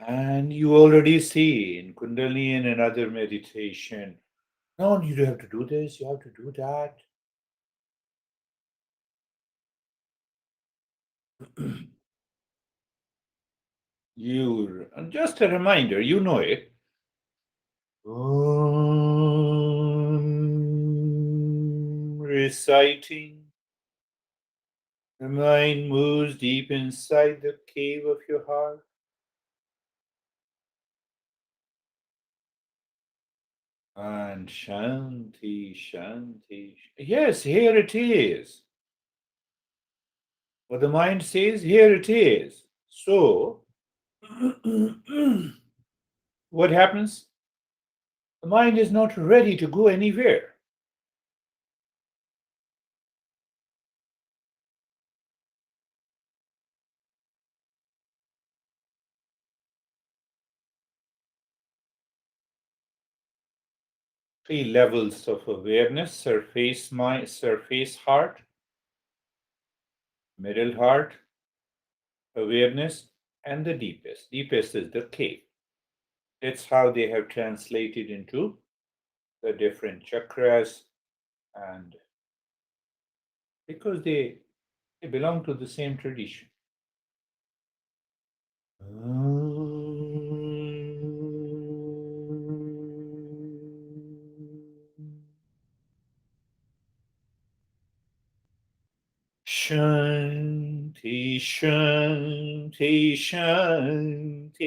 And you already see in kundalini and another meditation, no, you have to do this, you have to do that. And just a reminder, you know it. Reciting, the mind moves deep inside the cave of your heart. And Shanti, Shanti. Yes, here it is. What the mind says, here it is. So, what happens? The mind is not ready to go anywhere. Three levels of awareness: surface mind, surface heart, middle heart, awareness, and the deepest. Deepest is the cave. That's how they have translated into the different chakras, and because they belong to the same tradition. Shanti, Shanti, Shanti.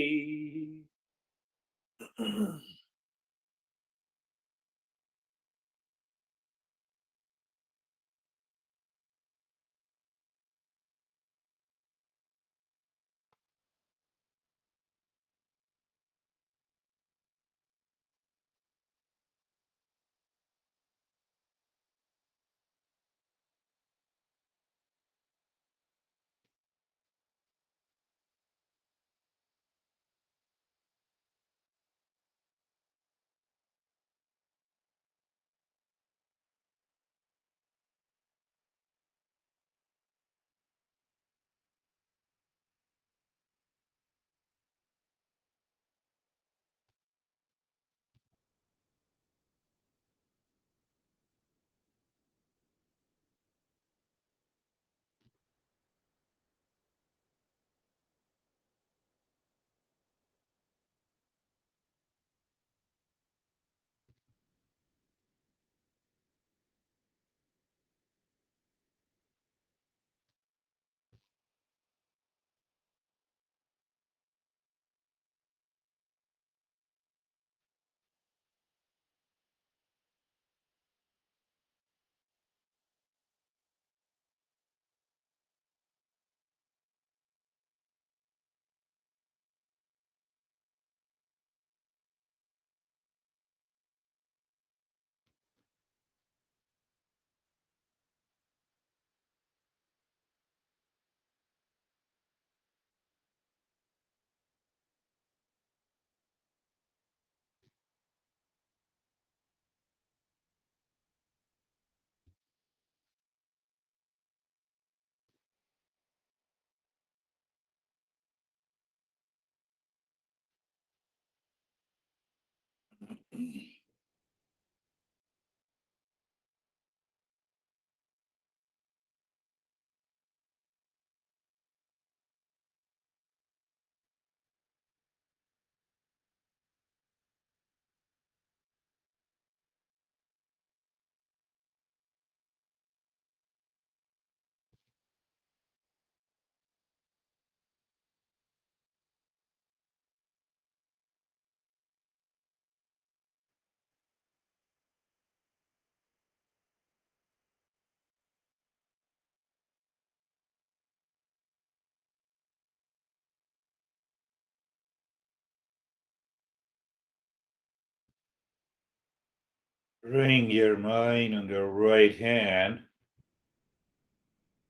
Bring your mind on the right hand,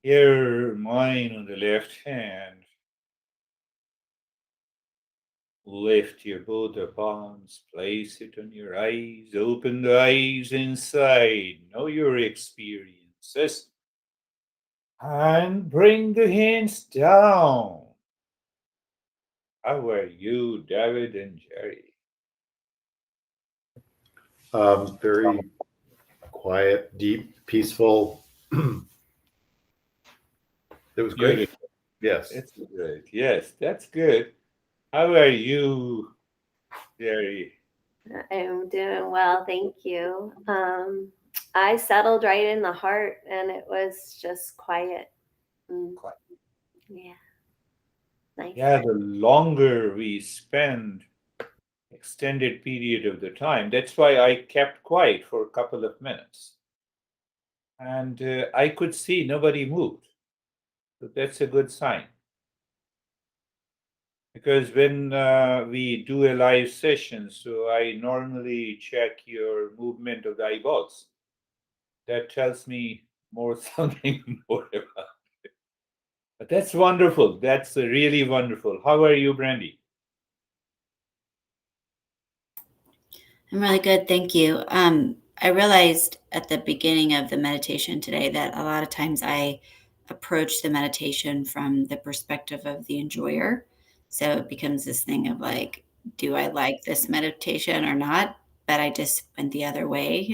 your mind on the left hand. Lift your both the palms, place it on your eyes, open the eyes inside, know your experiences, and bring the hands down. How are you, David and Jerry? Very quiet, deep, peaceful. It was great. Beautiful. Yes. It's great. Yes, that's good. How are you, Jerry? I'm doing well, thank you. I settled right in the heart, and it was just quiet. Mm, Quiet. yeah, nice. Yeah, the longer we spend extended period of the time, that's why I kept quiet for a couple of minutes. And I could see nobody moved. So that's a good sign. Because when we do a live session, so I normally check your movement of the eyeballs. That tells me more something more about. But that's wonderful. That's really wonderful. How are you, Brandy? I'm really good, thank you. I realized at the beginning of the meditation today that a lot of times I approach the meditation from the perspective of the enjoyer. So it becomes this thing of like, do I like this meditation or not? But I just went the other way.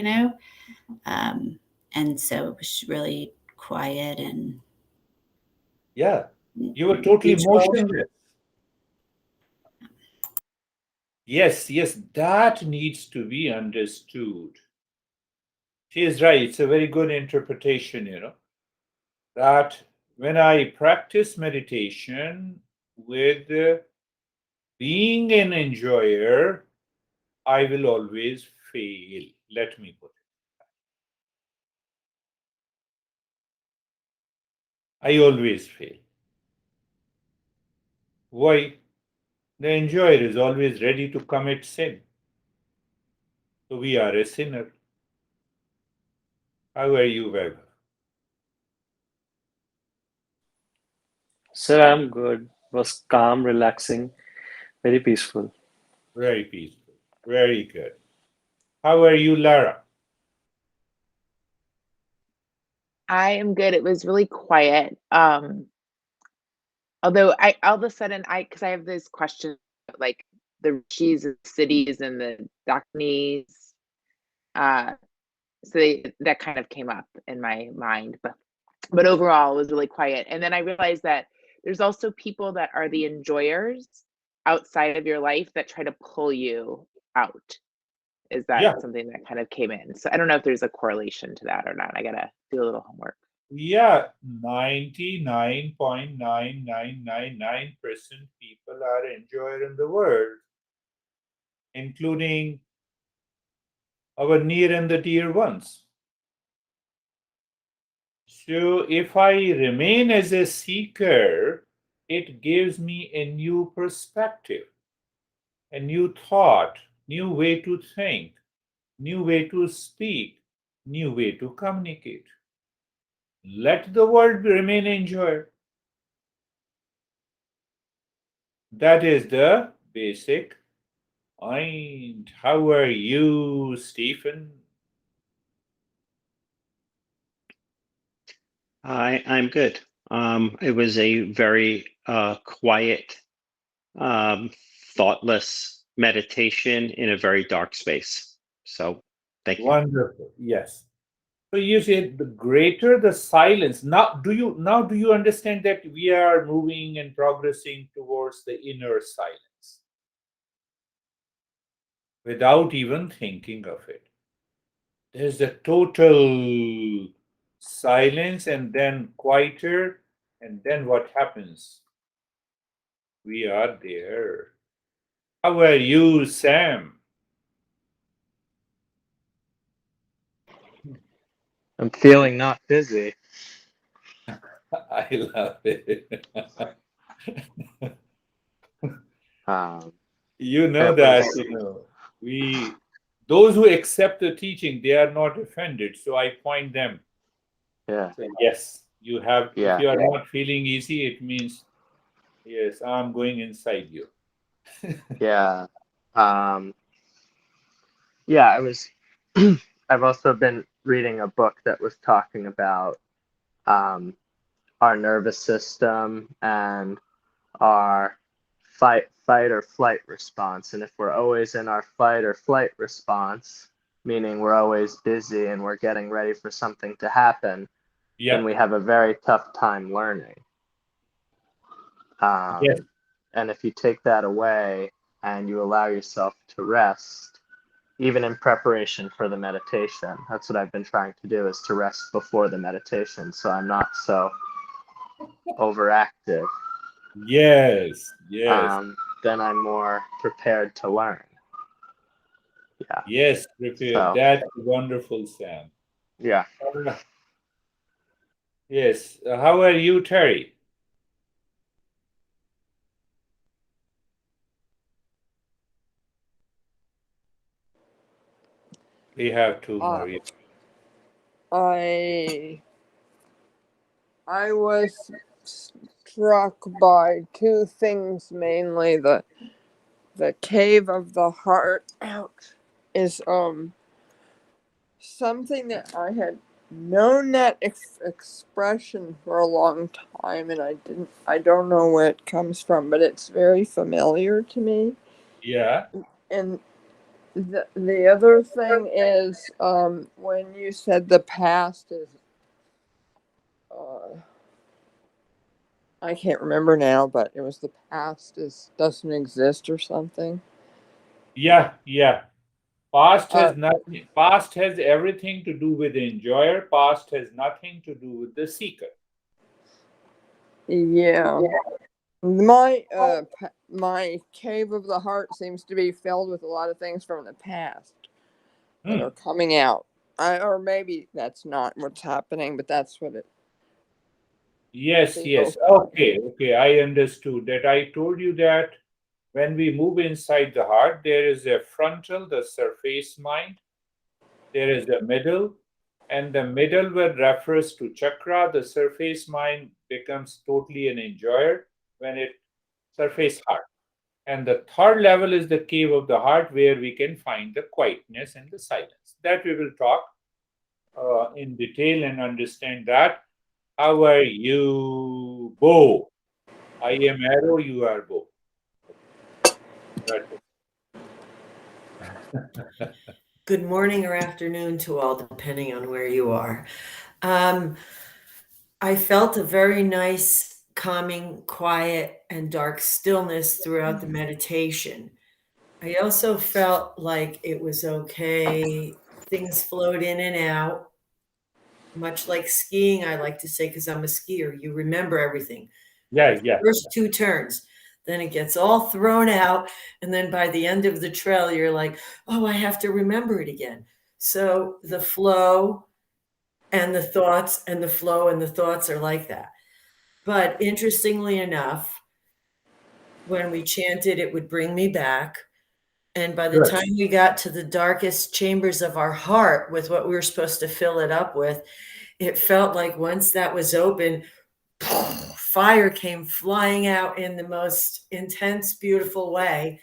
Um, and so it was really quiet and Yeah, you were totally neutral. motionless. Yes, yes, that needs to be understood. She is right. It's a very good interpretation, that when I practice meditation with being an enjoyer, I will always fail. Let me put it. I always fail. Why? The enjoyer is always ready to commit sin. So we are a sinner. How are you, Web? Sir, I'm good. Was calm, relaxing, very peaceful. Very peaceful. Very good. How are you, Lara? I am good. It was really quiet. Although I all of a sudden because I have this question like the rishis and cities and the daknis, uh, so that kind of came up in my mind. But overall, it was really quiet. And then I realized that there's also people that are the enjoyers outside of your life that try to pull you out. Is Yeah, that something that kind of came in? So I don't know if there's a correlation to that or not. I gotta do a little homework. yeah. 99.9999% people are enjoyer in the world, including our near and the dear ones. So if I remain as a seeker, it gives me a new perspective, a new thought, new way to think, new way to speak, new way to communicate. Let the world remain enjoyer. That is the basic point. How are you, Stephen? I'm good. It was a very quiet, um, thoughtless meditation in a very dark space. So, thank you. Wonderful. Yes. So you said the greater the silence. Now do you understand that we are moving and progressing towards the inner silence without even thinking of it? There's a total silence and then quieter, and then what happens? We are there. How are you, Sam? I'm feeling not busy. I love it. Um, You know it that, was, we those who accept the teaching, they are not offended. So I point them. yeah, Say, yes, you have. If yeah, you are not feeling easy, it means yes, I'm going inside you. yeah. Um, yeah, I was, I've also been reading a book that was talking about um, our nervous system and our fight or flight response. And if we're always in our fight or flight response, meaning we're always busy and we're getting ready for something to happen, then we have a very tough time learning. Yes. And if you take that away and you allow yourself to rest, even in preparation for the meditation, that's what I've been trying to do, is to rest before the meditation, so I'm not so overactive. Yes. Yes. Then I'm more prepared to learn. Yeah. Yes, prepared. So, That's wonderful, Sam. yeah. Yes. How are you, Terry? We have two more. I was struck by two things mainly. The cave of the heart is something that I had known that expression for a long time, and I don't know where it comes from, but it's very familiar to me. Yeah. And the other thing is when you said the past is I can't remember now, but it was the past doesn't exist or something. Yeah. Yeah. Past has nothing. Past has everything to do with the enjoyer. Past has nothing to do with the seeker. Yeah. My my cave of the heart seems to be filled with a lot of things from the past that are coming out. Or maybe that's not what's happening, but that's what it. Yes. Yes. Okay. Okay. I understood that. I told you that when we move inside the heart, there is a frontal, the surface mind. There is a middle, and the middle word refers to chakra. The surface mind becomes totally an enjoyer when it surface heart. And the third level is the cave of the heart, where we can find the quietness and the silence. That we will talk in detail and understand that. How are you, Bo? I am arrow, you are Bo. Good morning or afternoon to all, depending on where you are. I felt a very nice, calming, quiet, and dark stillness throughout the meditation. I also felt like it was okay. Things flowed in and out, much like skiing, I like to say, because I'm a skier. You remember everything. Yeah, yeah. First two turns. Then it gets all thrown out. And then by the end of the trail, you're like, oh, I have to remember it again. So the flow and the thoughts and the flow and the thoughts are like that. But interestingly enough, when we chanted, it would bring me back. And by the time we got to the darkest chambers of our heart with what we were supposed to fill it up with, it felt like once that was open, fire came flying out in the most intense, beautiful way.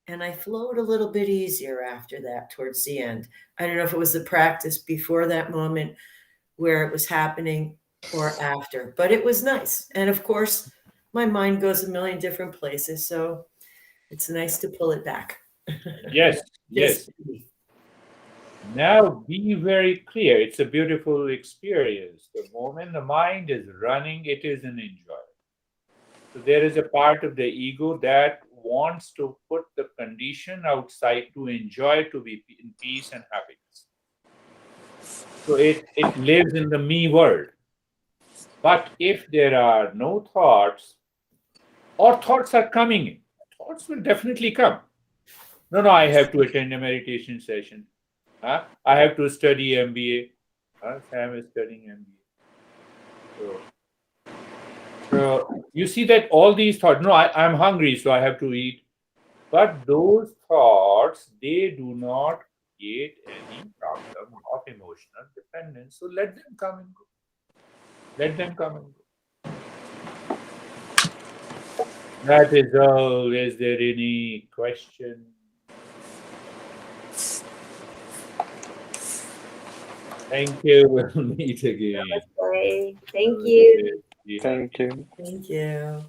And I flowed a little bit easier after that towards the end. I don't know if it was the practice before that moment where it was happening or after, but it was nice. And of course, my mind goes a million different places. So it's nice to pull it back. Yes, yes. Now be very clear. It's a beautiful experience. The moment the mind is running, it is an enjoy. So there is a part of the ego that wants to put the condition outside to enjoy, to be in peace and happiness. So it lives in the me world. But if there are no thoughts, or thoughts are coming in, thoughts will definitely come. No, I have to attend a meditation session. I have to study MBA. Sam is studying MBA. So you see that all these thoughts, no, I'm hungry, so I have to eat. But those thoughts, they do not create any problem of emotional dependence. So let them come and go. Let them come and go. That is all. Is there any question? Thank you. We'll meet again. Thank you. Thank you. Thank you.